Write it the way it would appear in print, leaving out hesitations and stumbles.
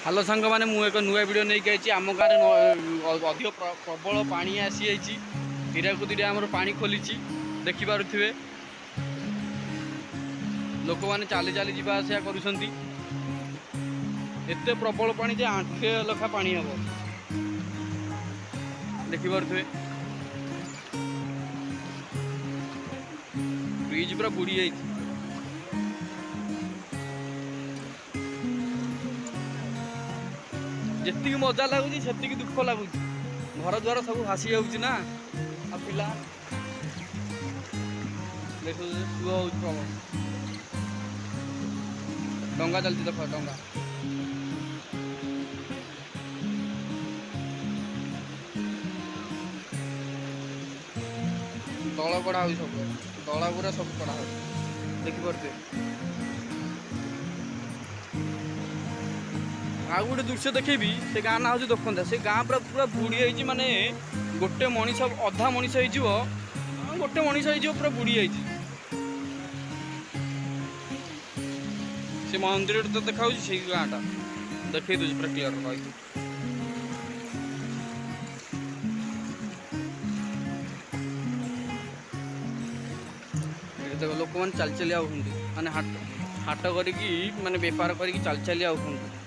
Hello सांग मैंने मुझे एक नुआ वीडियो नहीं आई आम गाँव अधिक प्रबल पानी आसी हीराकुद आम पानी खोली देखिपे लोक मैंने चाली चाली जावा आसा कर प्रबल पानी जे आंठे लखा पानी हम देखिपे ब्रिज पूरा बुड़ी जाइए। जी मजा लगुच से दुख लगुच घर द्वार सब भासी जाऊँ ना आ पिला देख सुह हो प्रबल डंगा चलती देख डंगा दल कड़ा हो सब दला पूरा सब कड़ा हो देखिपे आ गोटे दृश्य देखेबी से गाँ ना हूँ देखा से गाँ पूरा पूरा बुड़ी जाइए माने गोटे मनीष अधा मनीष हो गोटे मनीष हो पूरा बुड़ी जाइए से मंदिर तो देखा से गाँटा देखे दूसरी पूरा क्लीयर देख लोक मैंने चल चली आने हाट हाट करी माने बेपार करी चल चली आउंट